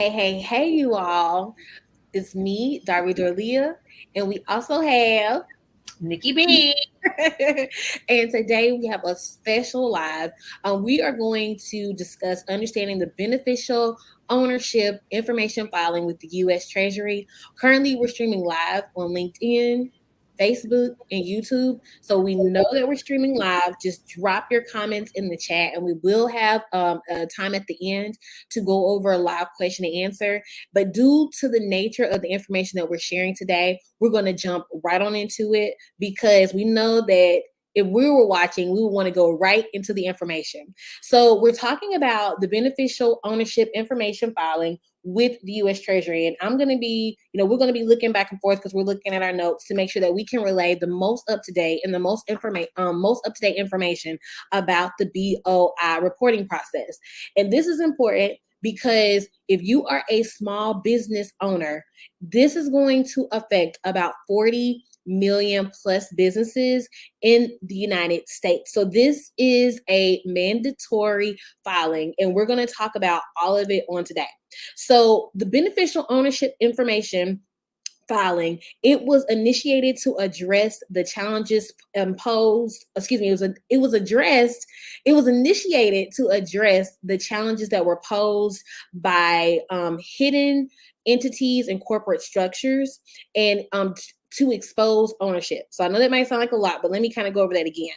Hey, you all. It's me, Dari Dorlia, and we also have Nikki B. and today we have a special live. We are going to discuss understanding the beneficial ownership information filing with the U.S. Treasury. Currently, we're streaming live on LinkedIn, Facebook, and YouTube. So we know that we're streaming live. Just drop your comments in the chat, and we will have a time at the end to go over a live question and answer. But due to the nature of the information that we're sharing today, we're going to jump right on into it because we know that if we were watching, we would want to go right into the information. So we're talking about the beneficial ownership information filing with the U.S. Treasury. And I'm going to be, we're going to be looking back and forth because we're looking at our notes to make sure that we can relay the most up to date and the most up to date information about the BOI reporting process. And this is important because if you are a small business owner, this is going to affect about 40 million plus businesses in the United States. So this is a mandatory filing, and we're going to talk about all of it on today. So the beneficial ownership information filing, it was initiated to address the challenges imposed. It was initiated to address the challenges that were posed by hidden entities and corporate structures, and to expose ownership. So I know that might sound like a lot, but let me kind of go over that again.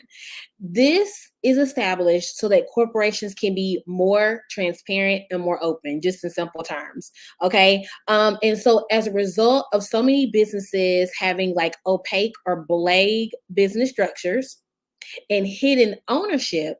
This is established so that corporations can be more transparent and more open, just in simple terms. Okay. And so as a result of so many businesses having like opaque or black business structures and hidden ownership,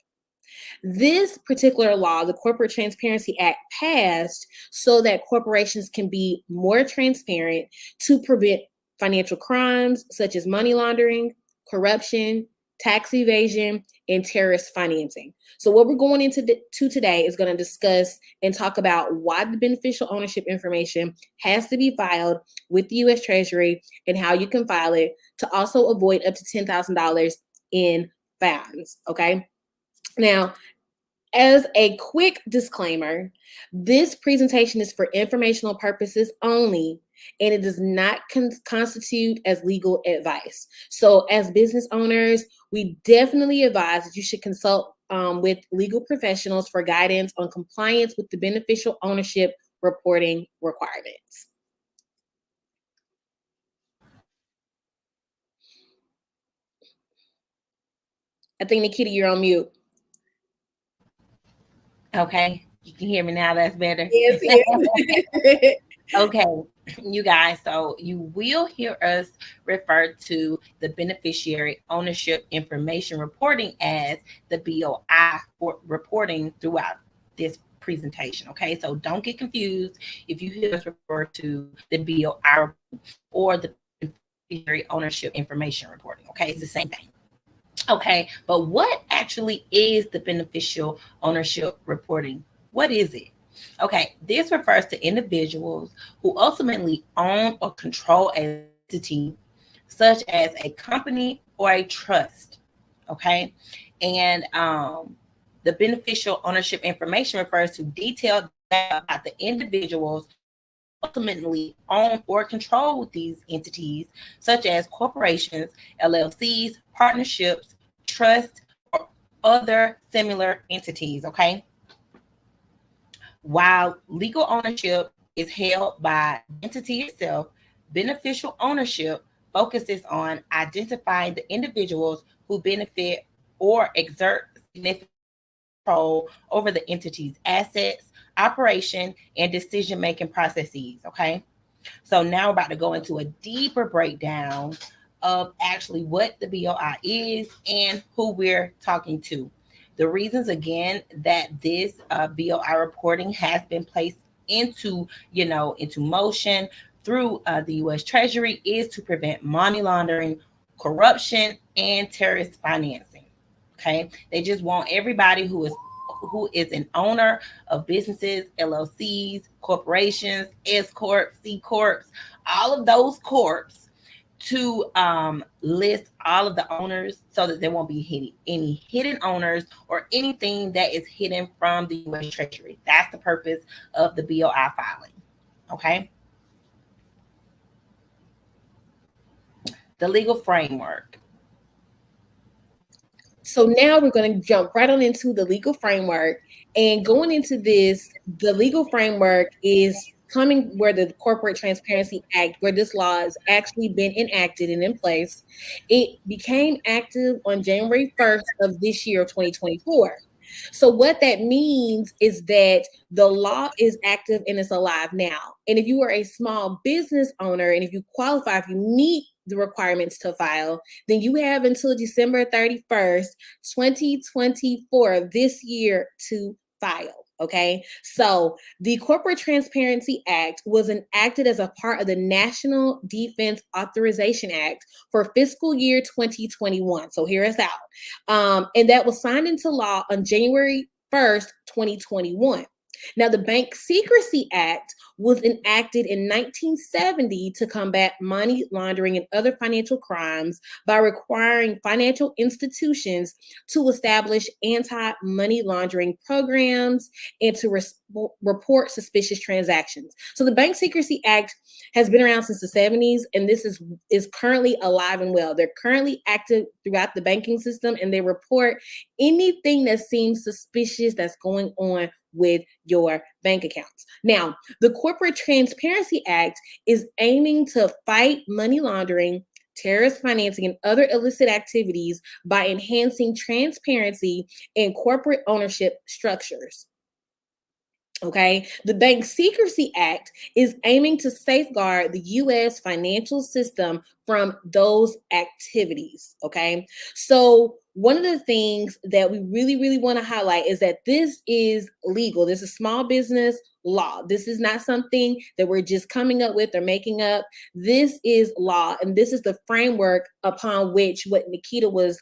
this particular law, the Corporate Transparency Act, passed so that corporations can be more transparent to prevent financial crimes such as money laundering, corruption, tax evasion, and terrorist financing. So what we're going into today is going to discuss and talk about why the beneficial ownership information has to be filed with the U.S. Treasury and how you can file it to also avoid up to $10,000 in fines. Okay. Now, as a quick disclaimer, this presentation is for informational purposes only, and it does not constitute as legal advice. So as business owners, we definitely advise that you should consult with legal professionals for guidance on compliance with the beneficial ownership reporting requirements. I think, Nikita, you're on mute. Okay, you can hear me now. That's better. Yes, yes. Okay, you guys, so you will hear us refer to the beneficiary ownership information reporting as the BOI reporting throughout this presentation. Okay, so don't get confused if you hear us refer to the BOI or the beneficiary ownership information reporting. Okay, it's the same thing. Okay, but what actually is the beneficial ownership reporting? What is it? Okay, this refers to individuals who ultimately own or control an entity, such as a company or a trust. Okay, and the beneficial ownership information refers to detailed data about the individuals who ultimately own or control these entities, such as corporations, LLCs, partnerships, trust, or other similar entities. Okay. While legal ownership is held by the entity itself, beneficial ownership focuses on identifying the individuals who benefit or exert significant control over the entity's assets, operation, and decision making processes. Okay. So now we're about to go into a deeper breakdown of actually what the BOI is and who we're talking to. The reasons again that this BOI reporting has been placed into into motion through the U.S. Treasury is to prevent money laundering, corruption, and terrorist financing. Okay, they just want everybody who is an owner of businesses, LLCs, corporations, S corps, C corps, all of those corps to list all of the owners so that there won't be any hidden owners or anything that is hidden from the U.S. Treasury. That's the purpose of the BOI filing. Okay. The legal framework. So now we're going to jump right on into the legal framework. And going into this, the legal framework is coming where the Corporate Transparency Act, where this law has actually been enacted and in place. It became active on January 1st of this year, 2024. So what that means is that the law is active and it's alive now. And if you are a small business owner and if you qualify, if you meet the requirements to file, then you have until December 31st, 2024, this year to file. Okay, so the Corporate Transparency Act was enacted as a part of the National Defense Authorization Act for fiscal year 2021. So hear us out. And that was signed into law on January 1st, 2021. Now, the Bank Secrecy Act was enacted in 1970 to combat money laundering and other financial crimes by requiring financial institutions to establish anti-money laundering programs and to report suspicious transactions. So the Bank Secrecy Act has been around since the 70s, and this is currently alive and well. They're currently active throughout the banking system, and they report anything that seems suspicious that's going on with your bank accounts. Now, the Corporate Transparency Act is aiming to fight money laundering, terrorist financing, and other illicit activities by enhancing transparency in corporate ownership structures. Okay, the Bank Secrecy Act is aiming to safeguard the U.S. financial system from those activities. Okay, so one of the things that we really want to highlight is that this is legal. This is small business law. This is not something that we're just coming up with or making up. This is law, and this is the framework upon which what Nikki was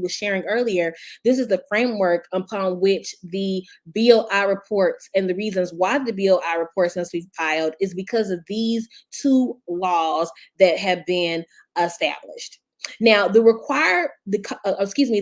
sharing earlier. This is the framework upon which the BOI reports, and the reasons why the BOI reports must be filed is because of these two laws that have been established. Now, the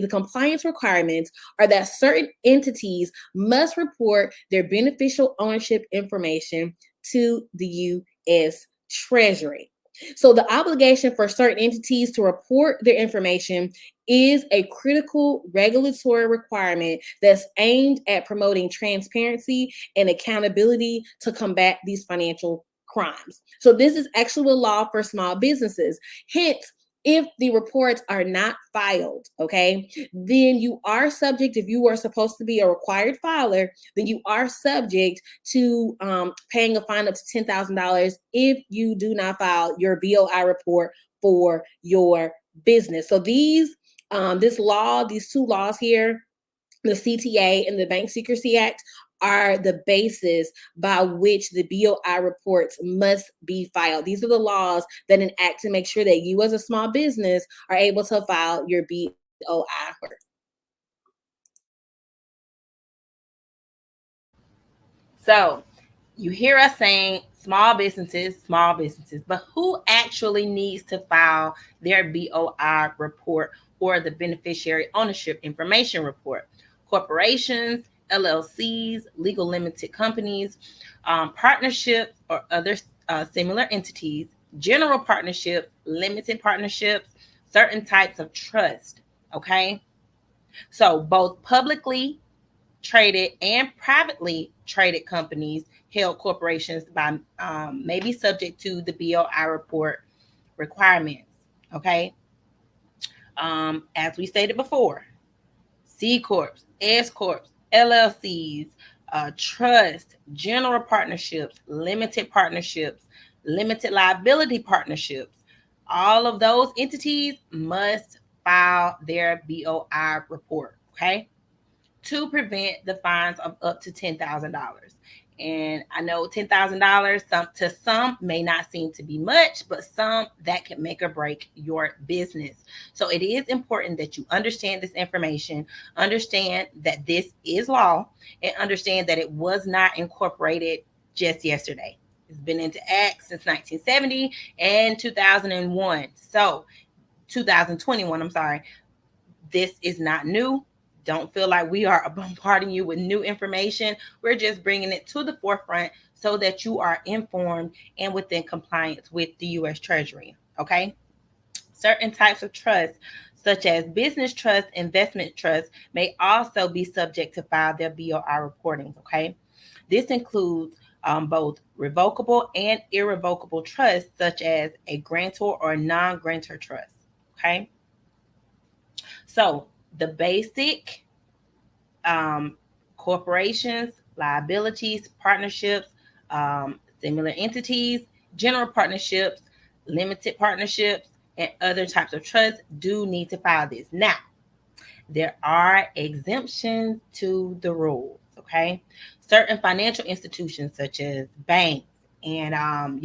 compliance requirements are that certain entities must report their beneficial ownership information to the U.S. Treasury. So the obligation for certain entities to report their information is a critical regulatory requirement that's aimed at promoting transparency and accountability to combat these financial crimes. So this is actually a law for small businesses. Hence, if the reports are not filed, okay, then you are subject, if you are supposed to be a required filer, then you are subject to paying a fine up to $10,000 if you do not file your BOI report for your business. So these two laws here, the CTA and the Bank Secrecy Act, are the basis by which the BOI reports must be filed. These are the laws that enact to make sure that you as a small business are able to file your BOI report. So you hear us saying small businesses, but who actually needs to file their BOI report or the beneficiary ownership information report? Corporations, LLCs, legal limited companies, partnerships or other similar entities, general partnerships, limited partnerships, certain types of trust. Okay. So both publicly traded and privately traded companies, held corporations by may be subject to the BOI report requirements. Okay. As we stated before, C Corps, S Corps, LLCs, trust, general partnerships, limited liability partnerships, all of those entities must file their BOI report. Okay. To prevent the fines of up to $10,000. And I know $10,000 to some may not seem to be much, but some that can make or break your business. So it is important that you understand this information, understand that this is law, and understand that it was not incorporated just yesterday. It's been into act since 1970 and 2001. So 2021, I'm sorry. This is not new. Don't feel like we are bombarding you with new information. We're just bringing it to the forefront so that you are informed and within compliance with the U.S. Treasury. Okay. Certain types of trust, such as business trust, investment trust, may also be subject to file their BOI reporting. Okay. This includes both revocable and irrevocable trusts, such as a grantor or non-grantor trust. Okay. So the basic corporations, liabilities, partnerships, similar entities, general partnerships, limited partnerships, and other types of trusts do need to file this. Now, there are exemptions to the rules, okay? Certain financial institutions, such as banks and,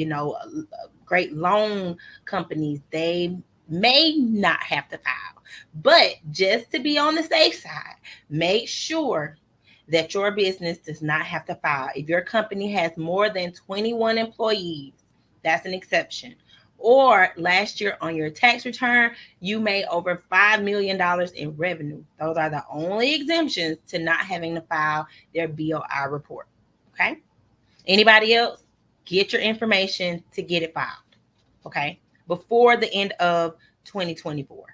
great loan companies, they may not have to file. But just to be on the safe side, make sure that your business does not have to file. If your company has more than 21 employees, that's an exception. Or last year on your tax return, you made over $5 million in revenue. Those are the only exemptions to not having to file their BOI report. Okay. Anybody else? Get your information to get it filed. Okay. Before the end of 2024.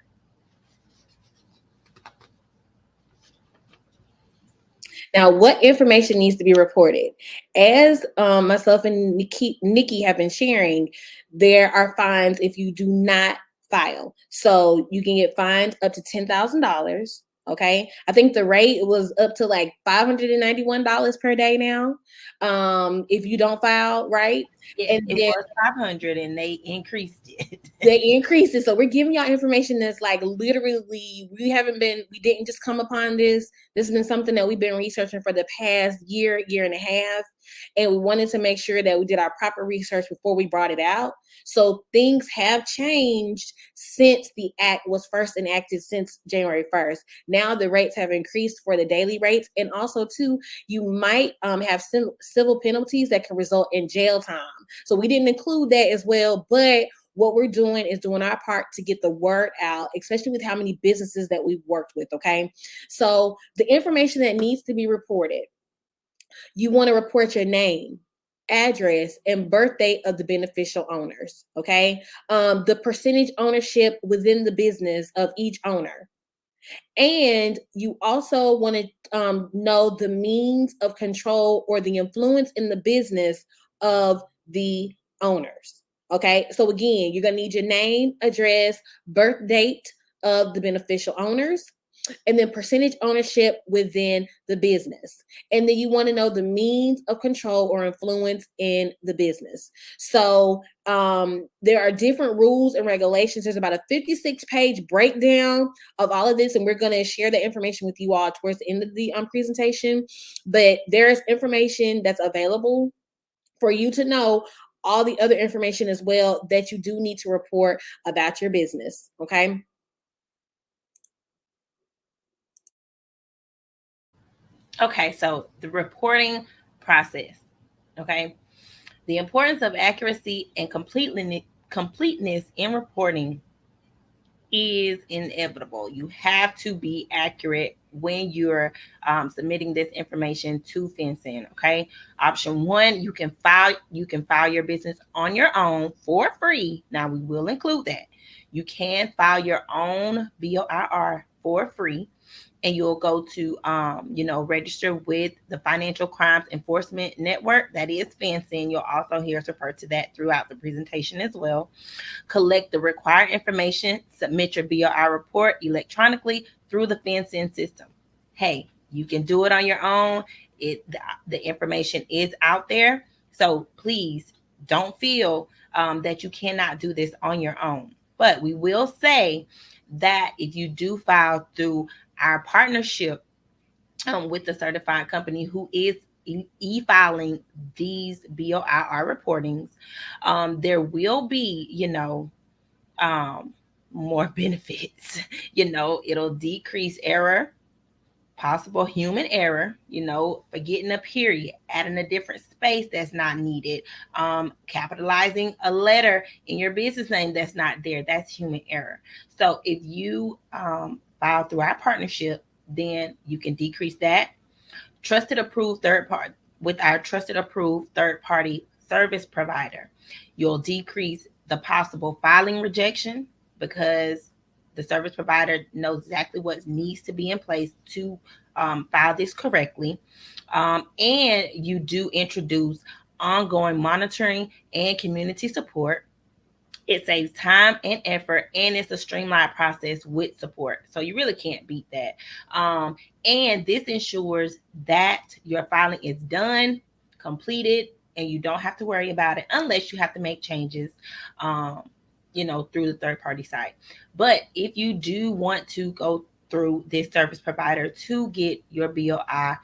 Now, what information needs to be reported? As myself and Nikki have been sharing, there are fines if you do not file. So you can get fined up to $10,000. Okay, I think the rate was up to like $591 per day now. If you don't file, right? It was 500 and they increased it. They increased it. So we're giving y'all information that's like literally, we didn't just come upon this. This has been something that we've been researching for the past year and a half. And we wanted to make sure that we did our proper research before we brought it out. So things have changed since the act was first enacted since January 1st. Now the rates have increased for the daily rates. And also too, you might have civil penalties that can result in jail time. So we didn't include that as well, but what we're doing is doing our part to get the word out, especially with how many businesses that we've worked with, okay? So the information that needs to be reported, you want to report your name, address, and birth date of the beneficial owners, okay? The percentage ownership within the business of each owner. And you also want to know the means of control or the influence in the business of the owners. Okay, so again, you're gonna need your name, address, birth date of the beneficial owners, and then percentage ownership within the business. And then you want to know the means of control or influence in the business. So there are different rules and regulations. There's about a 56-page breakdown of all of this, and we're going to share the information with you all towards the end of the presentation. But there's information that's available for you to know all the other information as well that you do need to report about your business, okay? Okay, so the reporting process. Okay, the importance of accuracy and completeness in reporting is inevitable. You have to be accurate when you're submitting this information to FinCEN. Okay, option one, you can file your business on your own for free. Now we will include that. You can file your own BOIR for free, and you'll go to register with the Financial Crimes Enforcement Network, that is FinCEN. You'll also hear us refer to that throughout the presentation as well. Collect the required information, submit your BOI report electronically through the FinCEN system. Hey, you can do it on your own. The information is out there, so please don't feel that you cannot do this on your own. But we will say that if you do file through our partnership with the certified company who is e-filing these BOIR reportings, there will be, more benefits. It'll decrease error, possible human error, forgetting a period, adding a different space that's not needed, capitalizing a letter in your business name that's not there. That's human error. So if you file through our partnership, then you can decrease that. Trusted approved third with our trusted approved third-party service provider. You'll decrease the possible filing rejection because the service provider knows exactly what needs to be in place to file this correctly. And you do introduce ongoing monitoring and community support. It saves time and effort, and it's a streamlined process with support. So you really can't beat that. And this ensures that your filing is done, completed, and you don't have to worry about it unless you have to make changes, through the third party site. But if you do want to go through this service provider to get your BOI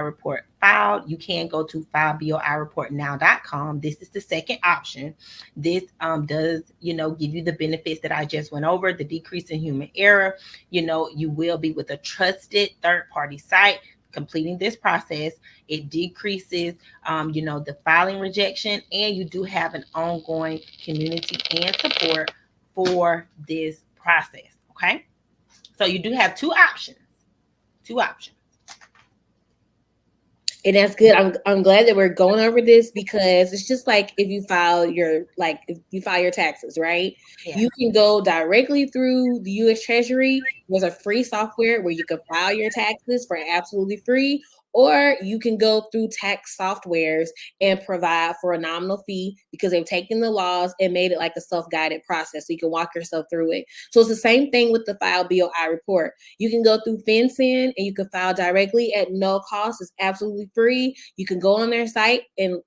report filed, you can go to fileBOIreportnow.com. This is the second option. This does, give you the benefits that I just went over, the decrease in human error. You will be with a trusted third-party site completing this process. It decreases, the filing rejection, and you do have an ongoing community and support for this process. Okay. So you do have two options. And that's good. I'm glad that we're going over this because it's just like if you file your taxes, right? Yeah. You can go directly through the U.S. Treasury. There's a free software where you can file your taxes for absolutely free, or you can go through tax softwares and provide for a nominal fee because they've taken the laws and made it like a self-guided process so you can walk yourself through it. So it's the same thing with the File BOI report. You can go through FinCEN and you can file directly at no cost. It's absolutely free. You can go on their site and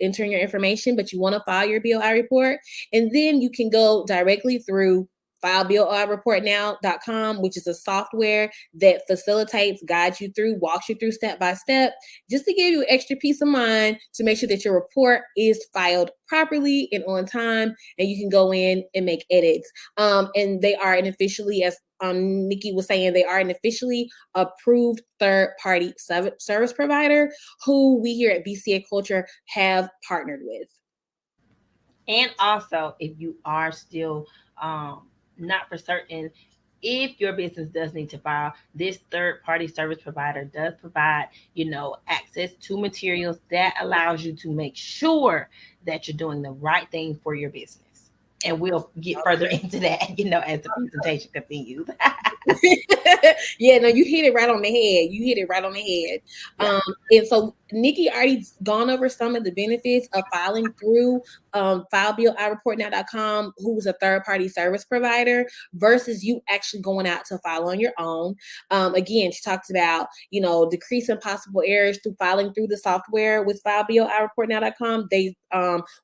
enter in your information, but you want to file your BOI report. And then you can go directly through FileBOIreportnow.com, which is a software that facilitates, guides you through, walks you through step by step, just to give you extra peace of mind to make sure that your report is filed properly and on time, and you can go in and make edits. And they are an officially, as Nikki was saying, they are an officially approved third-party service provider who we here at BCA Culture have partnered with. And also, if you are still not for certain if your business does need to file, this third-party service provider does provide, access to materials that allows you to make sure that you're doing the right thing for your business. And we'll get further into that, as the presentation continues. Yeah, no, you hit it right on the head. Yeah. And so Nikki already gone over some of the benefits of filing through FileBOIreportnow.com, who's a third-party service provider, versus you actually going out to file on your own. Again, she talks about, decreasing possible errors through filing through the software with FileBOIreportnow.com. They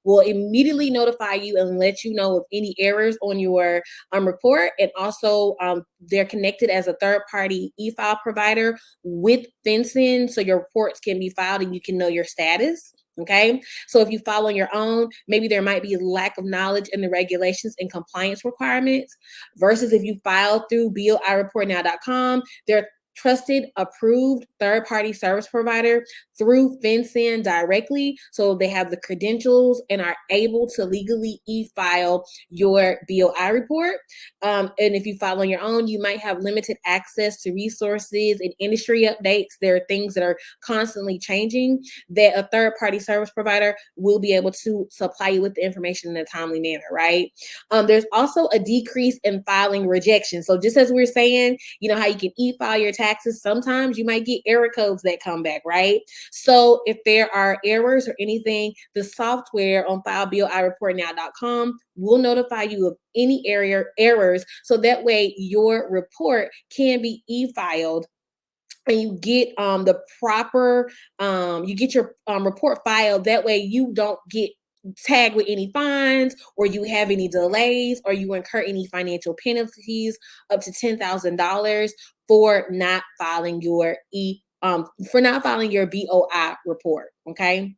will immediately notify you and let you know of any errors on your report. And also, they're connected as a third-party e-file provider with FinCEN, so your reports can be filed and you can know your status. Okay, so if you file on your own, maybe there might be a lack of knowledge in the regulations and compliance requirements, versus if you file through BOIreportnow.com, they're trusted, approved third-party service provider through FinCEN directly. So they have the credentials and are able to legally e-file your BOI report. And if you file on your own, you might have limited access to resources and industry updates. There are things that are constantly changing that a third-party service provider will be able to supply you with the information in a timely manner, right? There's also a decrease in filing rejection. So just as we're saying, how you can e-file your taxes, sometimes you might get error codes that come back, right? So if there are errors or anything, the software on FileBOIreportnow.com will notify you of any errors, so that way your report can be e-filed and you get the proper, you get your report filed. That way you don't get tagged with any fines, or you have any delays, or you incur any financial penalties up to $10,000 for not filing your BOI report. Okay.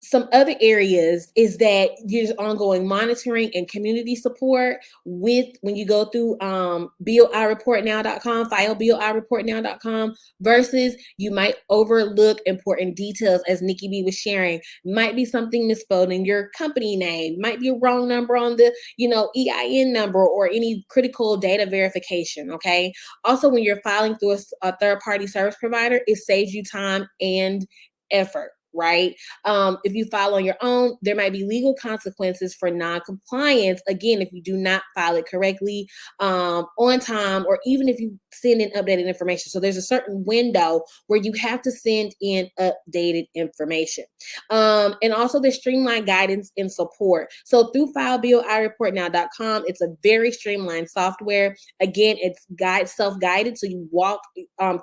some other areas is that there's ongoing monitoring and community support with when you go through boireportnow.com, file boireportnow.com, versus you might overlook important details, as Nikki B was sharing. Might be something misspelled in your company name, might be a wrong number on the EIN number, or any critical data verification. Okay. Also, when you're filing through a third-party service provider, it saves you time and effort, right? If you file on your own, there might be legal consequences for non-compliance. Again, if you do not file it correctly, on time, or even if you send in updated information. So there's a certain window where you have to send in updated information. And also there's streamlined guidance and support. So through fileboireportnow.com, it's a very streamlined software. Again, it's self-guided. So you walk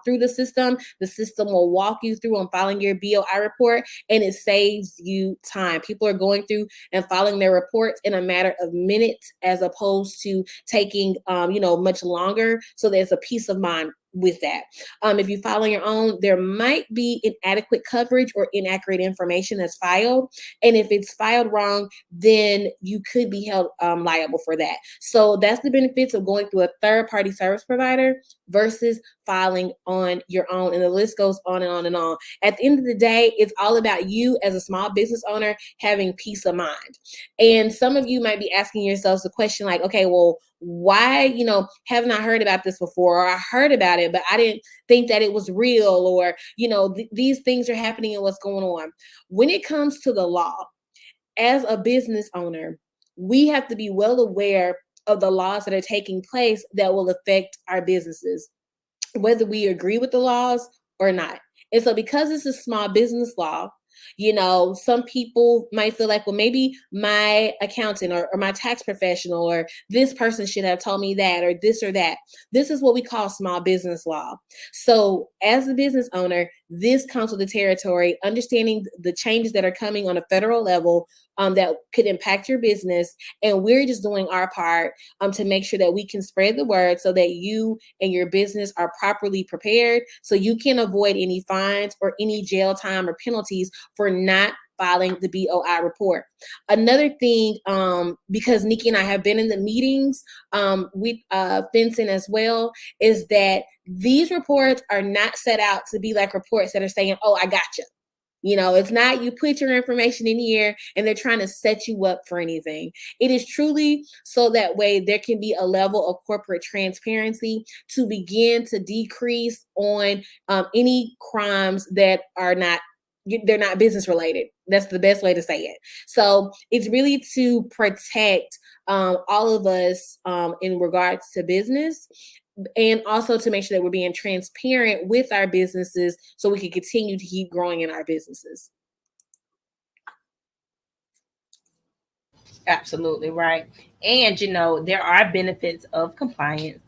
through the system. The system will walk you through on filing your BOI report, and it saves you time. People are going through and filing their reports in a matter of minutes, as opposed to taking much longer. So there's a peace of mind with that. If you file on your own, there might be inadequate coverage or inaccurate information that's filed. And if it's filed wrong, then you could be held liable for that. So that's the benefits of going through a third-party service provider versus filing on your own. And the list goes on and on and on. At the end of the day, it's all about you as a small business owner having peace of mind. And some of you might be asking yourselves the question like, okay, well, why, haven't I heard about this before? Or I heard about it, but I didn't think that it was real, or, these things are happening and what's going on. When it comes to the law, as a business owner, we have to be well aware of the laws that are taking place that will affect our businesses, whether we agree with the laws or not. And so because it's a small business law, some people might feel like, well, maybe my accountant or my tax professional or this person should have told me that, or this or that. This is what we call small business law. So as a business owner, this comes with the territory, understanding the changes that are coming on a federal level that could impact your business. And we're just doing our part to make sure that we can spread the word so that you and your business are properly prepared, so you can avoid any fines or any jail time or penalties for not filing the BOI report. Another thing, because Nikki and I have been in the meetings with Vincent as well, is that these reports are not set out to be like reports that are saying, oh, I got you. It's not you put your information in here and they're trying to set you up for anything. It is truly so that way there can be a level of corporate transparency to begin to decrease on any crimes that they're not business related. That's the best way to say it. So it's really to protect all of us in regards to business, and also to make sure that we're being transparent with our businesses so we can continue to keep growing in our businesses. Absolutely right. And, there are benefits of compliance,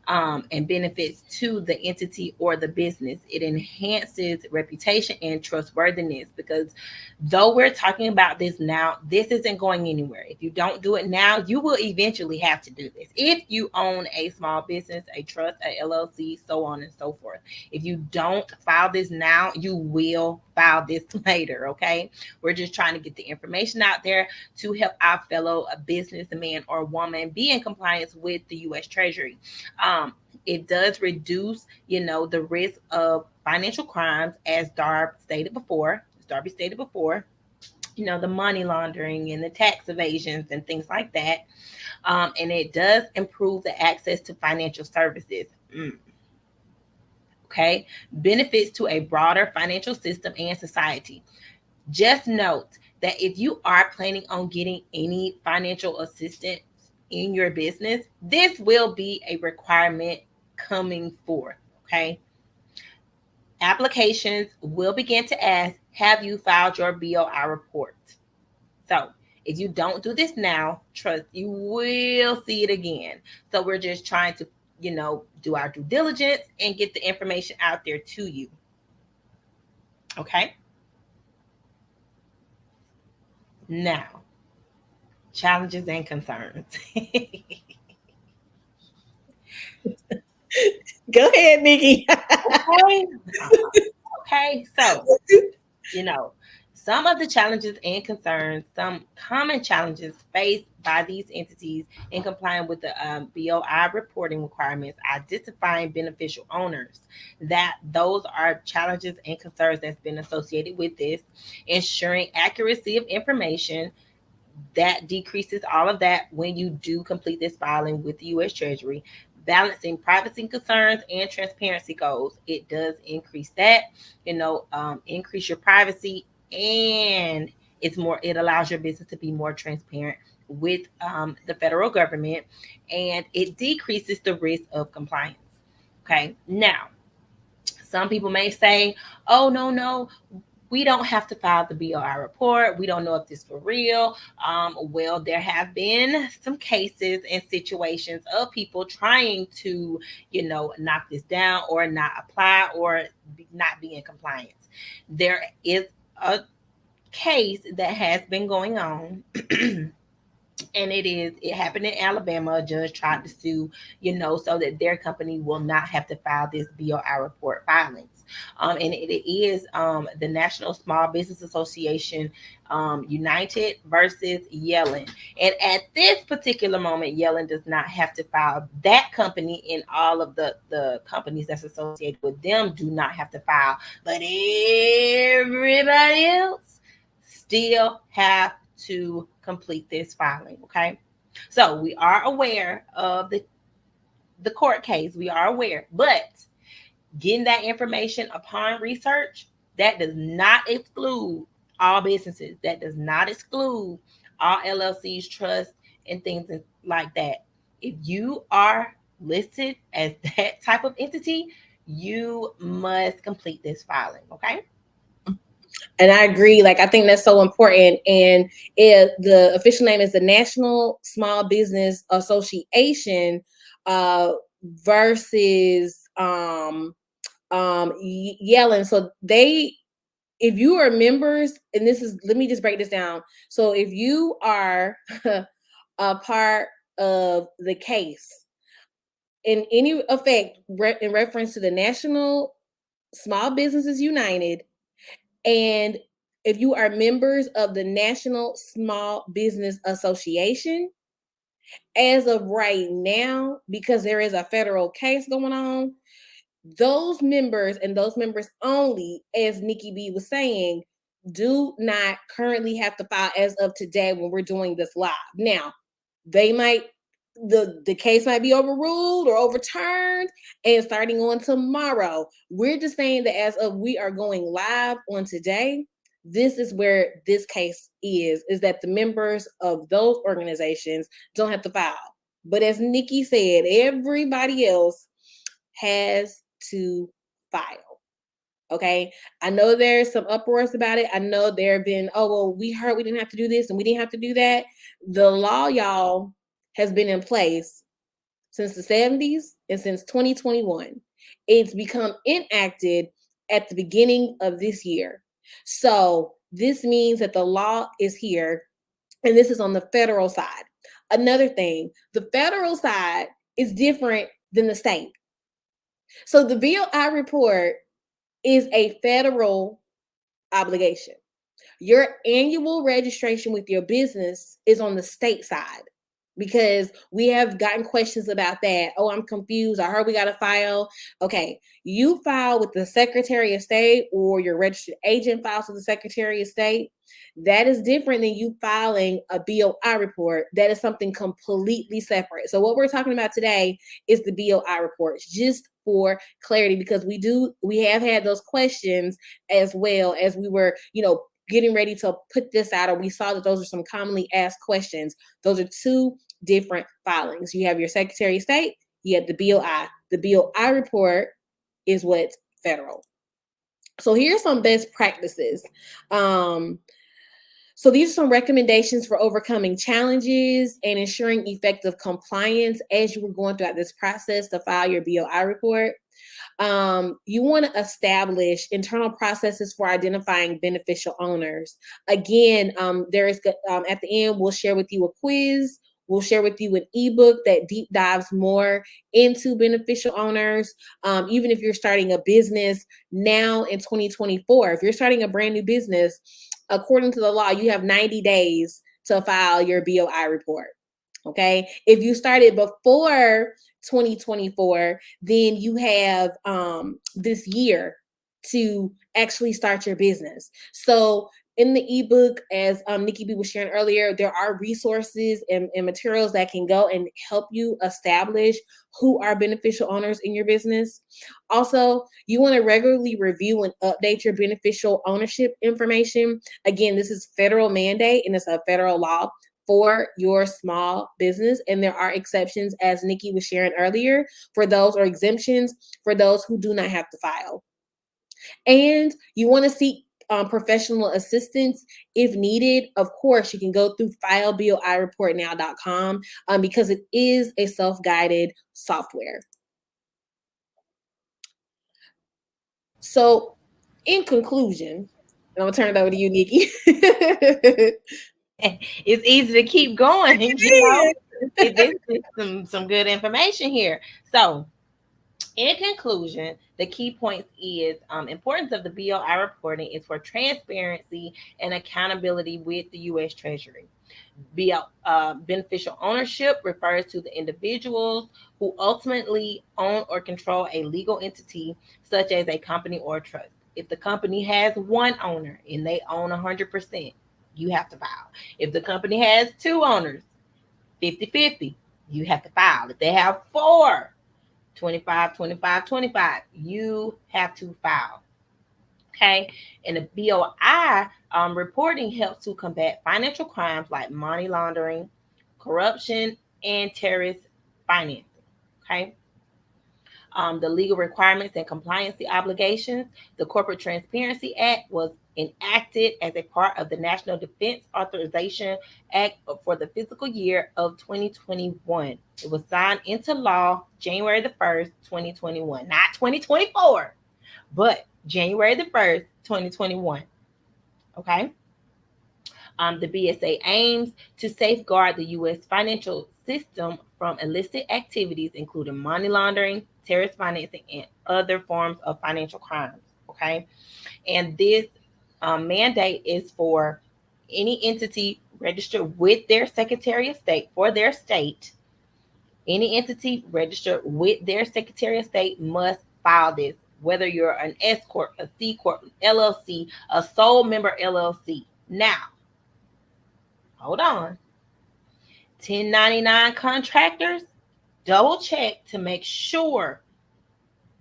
and benefits to the entity or the business. It enhances reputation and trustworthiness, because though we're talking about this now, this isn't going anywhere. If you don't do it now, you will eventually have to do this. If you own a small business, a trust, a LLC, so on and so forth. If you don't file this now, you will file this later. Okay. We're just trying to get the information out there to help our fellow businessman or woman be in compliance with the U.S. Treasury. It does reduce, the risk of financial crimes, as Darby stated before, the money laundering and the tax evasions and things like that. And it does improve the access to financial services. Okay. Benefits to a broader financial system and society. Just note that if you are planning on getting any financial assistance in your business, this will be a requirement coming forth. Okay. Applications will begin to ask, have you filed your BOI report? So if you don't do this now, trust you will see it again. So we're just trying to, do our due diligence and get the information out there to you. Okay. Now, challenges and concerns. Go ahead, Nikki. Okay. So, Some of the challenges and concerns, some common challenges faced by these entities in complying with the BOI reporting requirements, identifying beneficial owners. That those are challenges and concerns that's been associated with this. Ensuring accuracy of information, that decreases all of that when you do complete this filing with the U.S. Treasury. Balancing privacy concerns and transparency goals, it does increase that. Increase your privacy, and it allows your business to be more transparent with the federal government, and it decreases the risk of compliance. Okay, now some people may say, oh, no, we don't have to file the BOI report. We don't know if this is for real. Well, there have been some cases and situations of people trying to, knock this down or not apply or not be in compliance. There is a case that has been going on. And it happened in Alabama. A judge tried to sue, so that their company will not have to file this BOI report filings. And it is the National Small Business Association United versus Yellen. And at this particular moment, Yellen does not have to file. That company and all of the companies that's associated with them do not have to file. But everybody else still have to complete this filing. Okay, so we are aware of the court case. We are aware, but getting that information upon research, that does not exclude all businesses. That does not exclude all LLCs, trusts, and things like that. If you are listed as that type of entity, you must complete this filing. Okay. And I agree. Like, I think that's so important. And the official name is the National Small Business Association versus Yellen. So if you are members, and let me just break this down. So if you are a part of the case in any effect in reference to the National Small Businesses United, and if you are members of the National Small Business Association, as of right now, because there is a federal case going on, those members and those members only, as Nikki B was saying, do not currently have to file as of today when we're doing this live. Now, the case might be overruled or overturned, and starting on tomorrow. We're just saying that as of we are going live on today, this is where this case is that the members of those organizations don't have to file. But as Nikki said, everybody else has to file. Okay. I know there's some uproars about it. I know there have been, oh, well, we heard we didn't have to do this and we didn't have to do that. The law, y'all, has been in place since the 70s and since 2021. It's become enacted at the beginning of this year. So this means that the law is here, and this is on the federal side. Another thing, the federal side is different than the state. So the BOI report is a federal obligation. Your annual registration with your business is on the state side, because we have gotten questions about that. Oh, I'm confused. I heard we got to file. Okay, you file with the Secretary of State, or your registered agent files with the Secretary of State. That is different than you filing a BOI report. That is something completely separate. So what we're talking about today is the BOI reports, just for clarity, because we have had those questions as well as we were, getting ready to put this out, or we saw that those are some commonly asked questions. Those are two different filings. You have your Secretary of State, you have the BOI. The BOI report is what's federal. So here's some best practices. So these are some recommendations for overcoming challenges and ensuring effective compliance as you were going throughout this process to file your BOI report. You want to establish internal processes for identifying beneficial owners. Again, there is at the end, we'll share with you a quiz. We'll share with you an ebook that deep dives more into beneficial owners. Even if you're starting a business now in 2024, if you're starting a brand new business, according to the law, you have 90 days to file your BOI report. Okay. If you started before 2024, then you have this year to actually start your business. So in the ebook, as Nikki B was sharing earlier, there are resources and materials that can go and help you establish who are beneficial owners in your business. Also, you want to regularly review and update your beneficial ownership information. Again, this is federal mandate and it's a federal law for your small business. And there are exceptions, as Nikki was sharing earlier, for those, or exemptions for those who do not have to file. And you want to seek professional assistance if needed. Of course, you can go through fileBOIreportnow.com because it is a self-guided software. So in conclusion, and I'm gonna turn it over to you, Nikki. It's easy to keep going, you know. This is some good information here. So in conclusion, the key points is importance of the BOI reporting is for transparency and accountability with the U.S. Treasury. Beneficial ownership refers to the individuals who ultimately own or control a legal entity, such as a company or trust. If the company has one owner and they own 100%, you have to file. If the company has two owners, 50-50, you have to file. If they have four, 25, 25, 25, you have to file. Okay. And the BOI reporting helps to combat financial crimes like money laundering, corruption, and terrorist financing. Okay. The legal requirements and compliancy obligations. The Corporate Transparency Act was enacted as a part of the National Defense Authorization Act for the fiscal year of 2021. It was signed into law January the 1st, 2021, not 2024, but January the 1st, 2021. Okay. The BSA aims to safeguard the U.S. financial system from illicit activities, including money laundering, terrorist financing, and other forms of financial crimes. Okay. And this mandate is for any entity registered with their Secretary of State for their state. Any entity registered with their Secretary of State must file this, whether you're an S Corp, a C Corp, LLC, a sole member LLC. Now, hold on. 1099 contractors, double check to make sure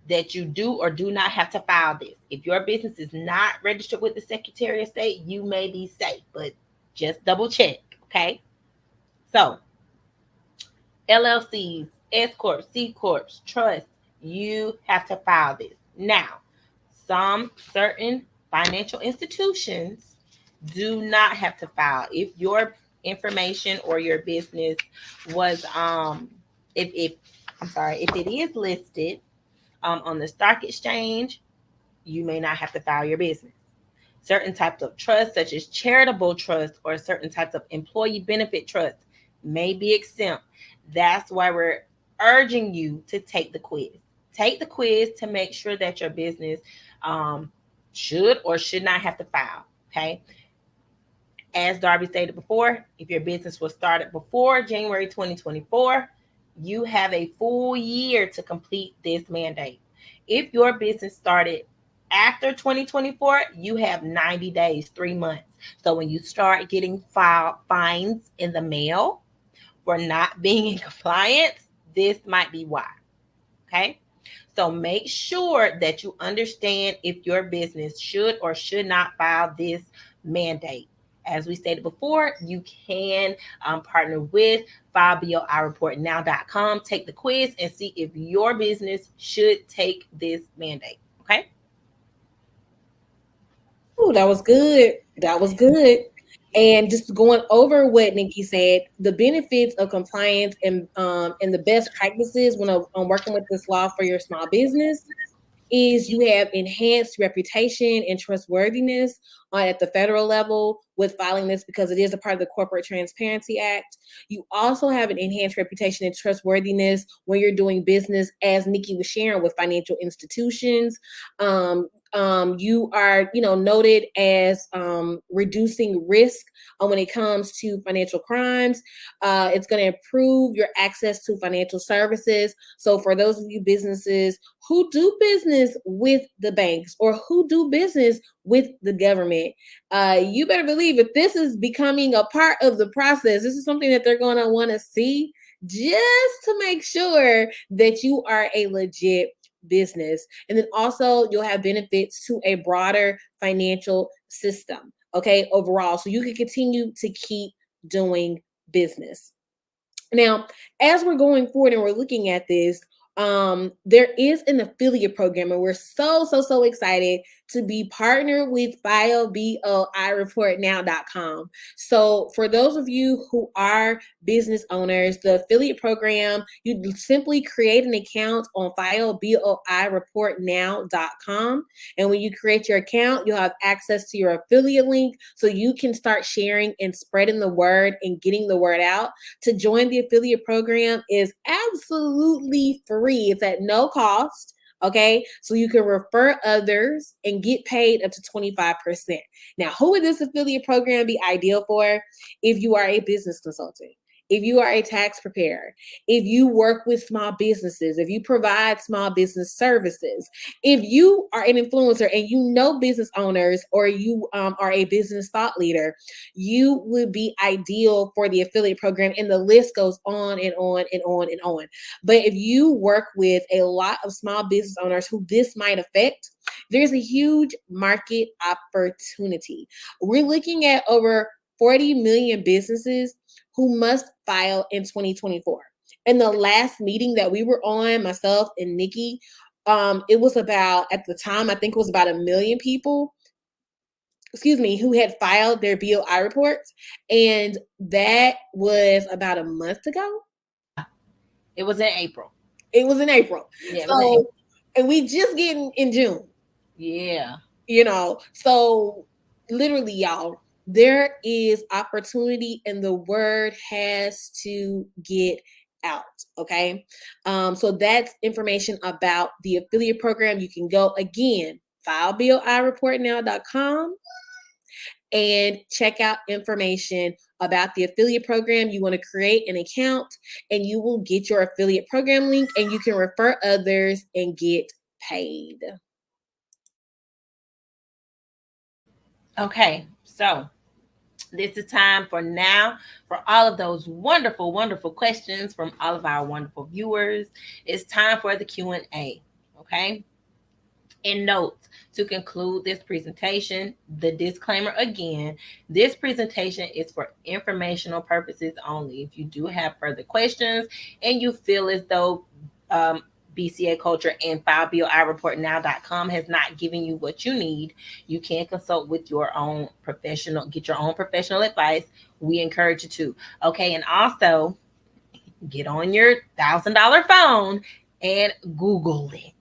that you do or do not have to file this. If your business is not registered with the Secretary of State, you may be safe, but just double check, okay? So, LLCs, S Corps, C Corps, trusts, you have to file this. Now, some certain financial institutions do not have to file. If your information or your business was if it is listed on the stock exchange, you may not have to file your business. Certain types of trusts, such as charitable trusts or certain types of employee benefit trusts, may be exempt. That's why we're urging you to take the quiz. Take the quiz to make sure that your business should or should not have to file. Okay. As Darby stated before, if your business was started before January 2024, you have a full year to complete this mandate. If your business started after 2024, you have 90 days, 3 months. So when you start getting fines in the mail for not being in compliance, this might be why. Okay. So make sure that you understand if your business should or should not file this mandate. As we stated before, you can partner with fileBOIreportnow.com, take the quiz, and see if your business should take this mandate. Okay. Oh, that was good. That was good. And just going over what Nikki said, the benefits of compliance and the best practices when I'm working with this law for your small business is you have enhanced reputation and trustworthiness at the federal level with filing this because it is a part of the Corporate Transparency Act. You also have an enhanced reputation and trustworthiness when you're doing business, as Nikki was sharing, with financial institutions. You are, noted as reducing risk when it comes to financial crimes. It's going to improve your access to financial services. So for those of you businesses who do business with the banks or who do business with the government, you better believe if this is becoming a part of the process, this is something that they're going to want to see just to make sure that you are a legit business. And then also you'll have benefits to a broader financial system, okay, overall. So you can continue to keep doing business. Now, as we're going forward and we're looking at this, there is an affiliate program, and we're so excited to be partnered with FileBOIReportNow.com. So for those of you who are business owners, the affiliate program, you simply create an account on FileBOIReportNow.com. And when you create your account, you'll have access to your affiliate link so you can start sharing and spreading the word and getting the word out. To join the affiliate program is absolutely free. It's at no cost. Okay, so you can refer others and get paid up to 25%. Now, who would this affiliate program be ideal for? If you are a business consultant, if you are a tax preparer, if you work with small businesses, if you provide small business services, if you are an influencer and you know business owners, or you are a business thought leader, you would be ideal for the affiliate program. And the list goes on and on and on and on. But if you work with a lot of small business owners who this might affect, there's a huge market opportunity. We're looking at over 40 million businesses who must file in 2024. In the last meeting that we were on, myself and Nikki, it was about, at the time, I think it was about 1 million people, who had filed their BOI reports. And that was about a month ago. It was in April. It was in April. Yeah, so, and we just getting in June. Yeah. So literally, y'all, there is opportunity and the word has to get out. Okay. So that's information about the affiliate program. You can go again, FileBOIReportNow.com, and check out information about the affiliate program. You want to create an account and you will get your affiliate program link and you can refer others and get paid. Okay, so this is time for all of those wonderful, wonderful questions from all of our wonderful viewers. It's time for the Q&A, okay? And note, to conclude this presentation, the disclaimer again, this presentation is for informational purposes only. If you do have further questions and you feel as though BCA Culture and FileBOIReportNow.com has not given you what you need, you can consult with your own professional, get your own professional advice. We encourage you to. Okay, and also get on your $1,000 phone and Google it.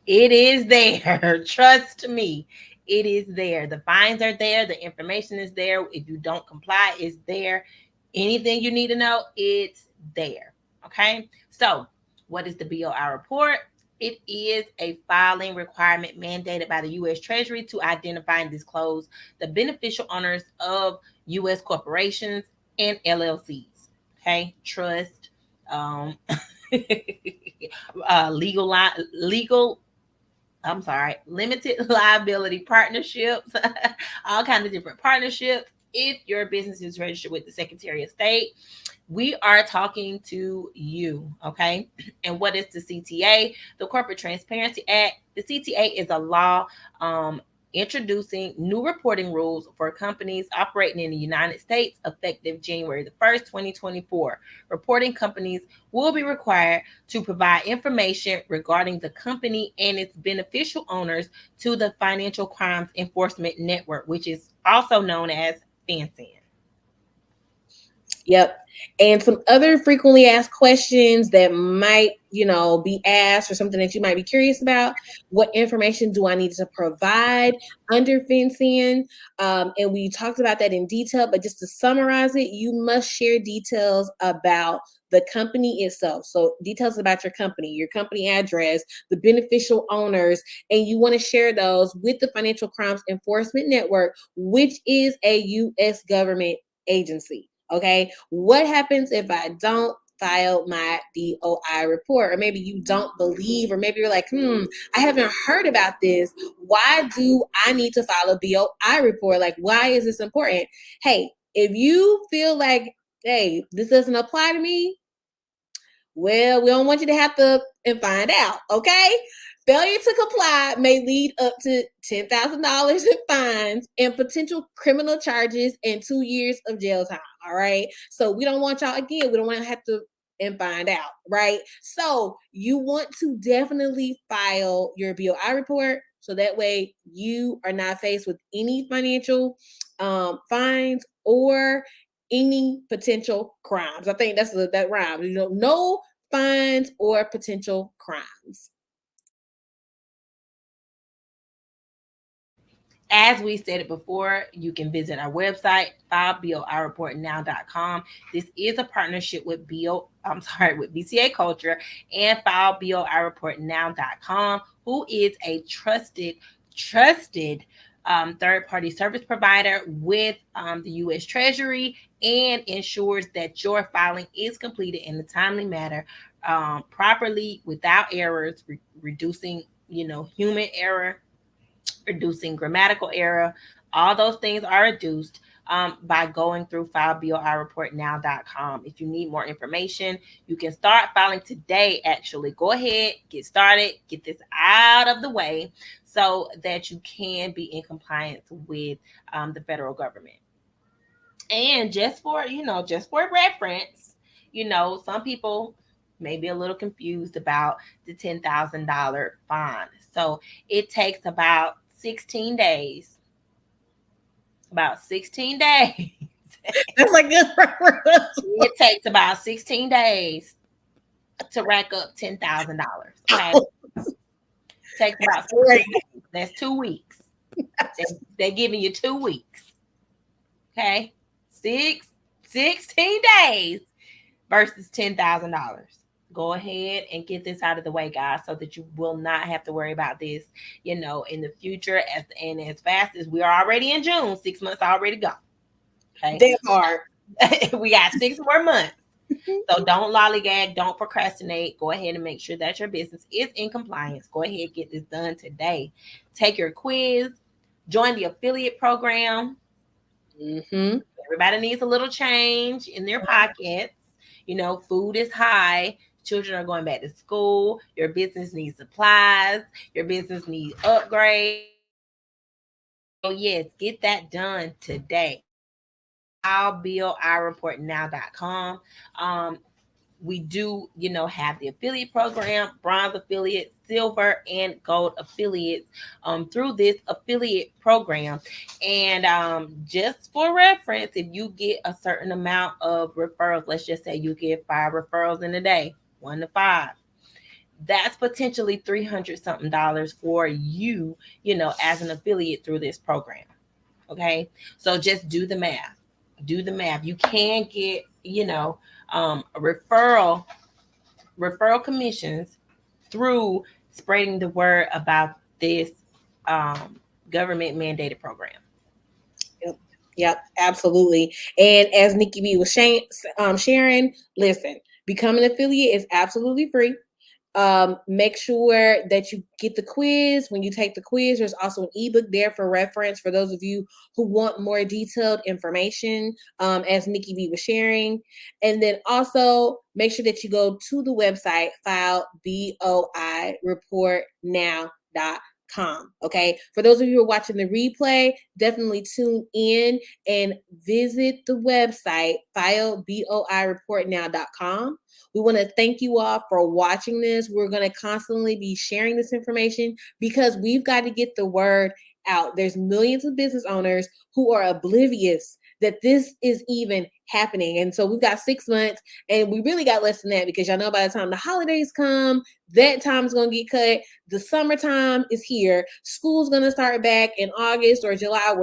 It is there. Trust me, it is there. The fines are there. The information is there. If you don't comply, it's there. Anything you need to know, it's there. Okay, so what is the BOI report? It is a filing requirement mandated by the U.S. Treasury to identify and disclose the beneficial owners of U.S. corporations and LLCs. Okay, trust, limited liability partnerships, all kinds of different partnerships. If your business is registered with the Secretary of State, we are talking to you, okay? And what is the CTA? The Corporate Transparency Act. The CTA is a law introducing new reporting rules for companies operating in the United States effective January the 1st, 2024. Reporting companies will be required to provide information regarding the company and its beneficial owners to the Financial Crimes Enforcement Network, which is also known as FANCEN. Yep. And some other frequently asked questions that might, be asked, or something that you might be curious about. What information do I need to provide under FinCEN? And we talked about that in detail, but just to summarize it, you must share details about the company itself. So details about your company address, the beneficial owners, and you want to share those with the Financial Crimes Enforcement Network, which is a U.S. government agency. Okay. What happens if I don't file my BOI report? Or maybe you don't believe, or maybe you're like, I haven't heard about this. Why do I need to file a BOI report? Like, why is this important? Hey, if you feel like, hey, this doesn't apply to me, well, we don't want you to have to and find out, okay? Failure to comply may lead up to $10,000 in fines and potential criminal charges and 2 years of jail time, all right? So we don't want y'all, again, we don't want to have to and find out, right? So you want to definitely file your BOI report so that way you are not faced with any financial fines or any potential crimes. I think that rhymes. No fines or potential crimes. As we said it before, you can visit our website, fileBOIReportNow.com. This is a partnership with BCA Culture and fileBOIReportNow.com, who is a trusted third-party service provider with the U.S. Treasury, and ensures that your filing is completed in a timely manner, properly, without errors, reducing human error, reducing grammatical error. All those things are reduced by going through fileBOIReportNow.com. If you need more information, you can start filing today. Actually, go ahead, get started, get this out of the way so that you can be in compliance with the federal government. And just for reference, some people may be a little confused about the $10,000 fine. So it takes about 16 days. About 16 days. That's like good reference. It takes about 16 days to rack up $10,000. Okay. Takes about 16 days. That's 2 weeks. They're giving you 2 weeks. Okay. 16 days versus $10,000. Go ahead and get this out of the way, guys, so that you will not have to worry about this, in the future. As fast as we are already in June, 6 months already gone. Okay. That hard. We got 6 more months. So don't lollygag, don't procrastinate. Go ahead and make sure that your business is in compliance. Go ahead, get this done today. Take your quiz, join the affiliate program. Mm-hmm. Everybody needs a little change in their pockets. Food is high. Children are going back to school. Your business needs supplies. Your business needs upgrades. So yes, get that done today. FileBOIReportNow.com. We do, have the affiliate program, bronze affiliates, silver, and gold affiliates through this affiliate program. And just for reference, if you get a certain amount of referrals, let's just say you get 5 referrals in a day, 1 to 5. That's potentially $300 something for you, as an affiliate through this program. Okay. So just do the math. You can get, referral commissions through spreading the word about this government mandated program. Yep, absolutely. And as Nikki B was sharing, listen, becoming an affiliate is absolutely free. Make sure that you get the quiz. When you take the quiz, there's also an ebook there for reference for those of you who want more detailed information, as Nikki B was sharing. And then also make sure that you go to the website, FileBOIReportNow.com. Okay. For those of you who are watching the replay, definitely tune in and visit the website, FileBOIReportNow.com. We want to thank you all for watching this. We're going to constantly be sharing this information because we've got to get the word out. There's millions of business owners who are oblivious that this is even happening. And so we've got 6 months, and we really got less than that, because y'all know by the time the holidays come, that time is going to get cut. The summertime is here. School's going to start back in August or July,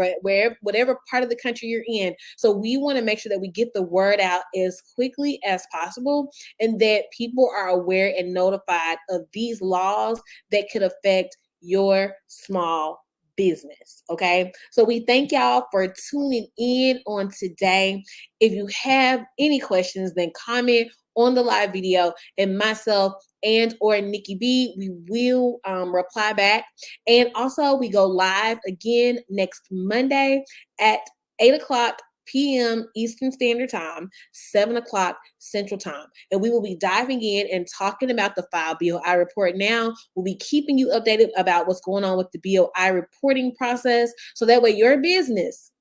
whatever part of the country you're in. So we want to make sure that we get the word out as quickly as possible, and that people are aware and notified of these laws that could affect your small business. Okay, so we thank y'all for tuning in on today. If you have any questions, then comment on the live video, and myself and or Nikki B, we will reply back. And also, we go live again next Monday at 8:00 p.m. Eastern Standard Time, 7 o'clock Central Time. And we will be diving in and talking about the file BOI report now. We'll be keeping you updated about what's going on with the BOI reporting process, so that way your business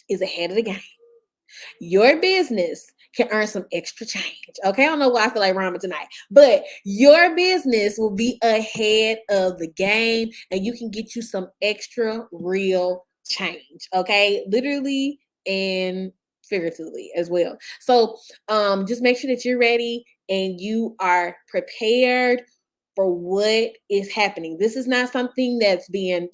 is ahead of the game. Your business can earn some extra change. Okay, I don't know why I feel like rhyming tonight, but your business will be ahead of the game, and you can get you some extra real change. Okay, literally and figuratively as well. So just make sure that you're ready and you are prepared for what is happening. This is not something that's being,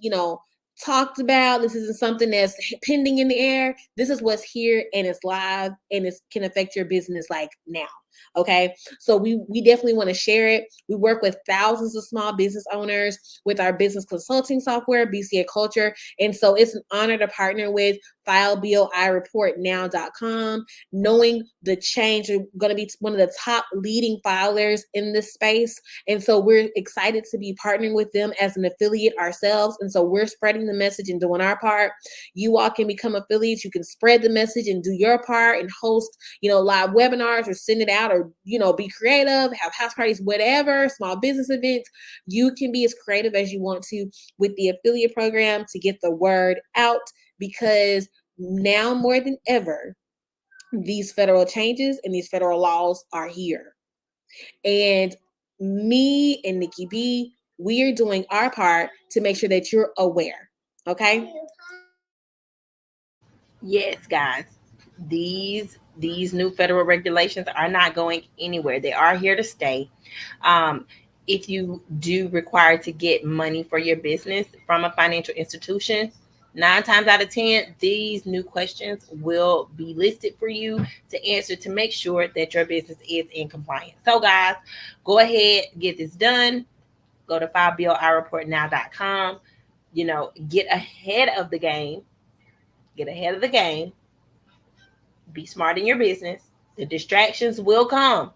talked about. This isn't something that's pending in the air. This is what's here, and it's live, and it can affect your business like now. Okay, so we definitely want to share it. We work with thousands of small business owners with our business consulting software, BCA Culture, and so it's an honor to partner with FileBOIReportNow.com, knowing the change. You're going to be one of the top leading filers in this space, and so we're excited to be partnering with them as an affiliate ourselves. And so we're spreading the message and doing our part. You all can become affiliates. You can spread the message and do your part and host, live webinars, or send it out, or be creative, have house parties, whatever, small business events. You can be as creative as you want to with the affiliate program to get the word out, because now more than ever, these federal changes and these federal laws are here. And me and Nikki B, we are doing our part to make sure that you're aware. Okay? Yes, guys. These new federal regulations are not going anywhere. They are here to stay. If you do require to get money for your business from a financial institution, 9 times out of 10, these new questions will be listed for you to answer to make sure that your business is in compliance. So, guys, go ahead, get this done. Go to FileBOIReportNow.com. Get ahead of the game. Get ahead of the game. Be smart in your business. The distractions will come.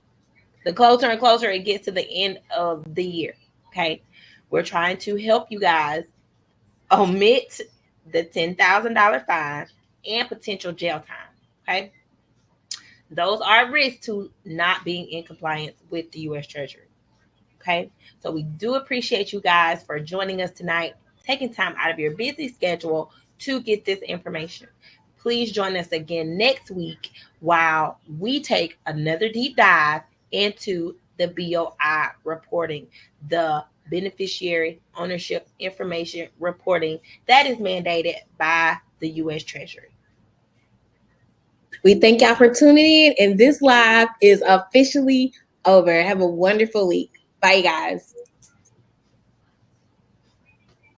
The closer and closer it gets to the end of the year. Okay. We're trying to help you guys omit the $10,000 fine and potential jail time. Okay. Those are risks to not being in compliance with the U.S. Treasury. Okay. So we do appreciate you guys for joining us tonight, taking time out of your busy schedule to get this information. Please join us again next week while we take another deep dive into the BOI reporting, the beneficiary ownership information reporting that is mandated by the U.S. Treasury. We thank y'all for tuning in, and this live is officially over. Have a wonderful week. Bye, guys.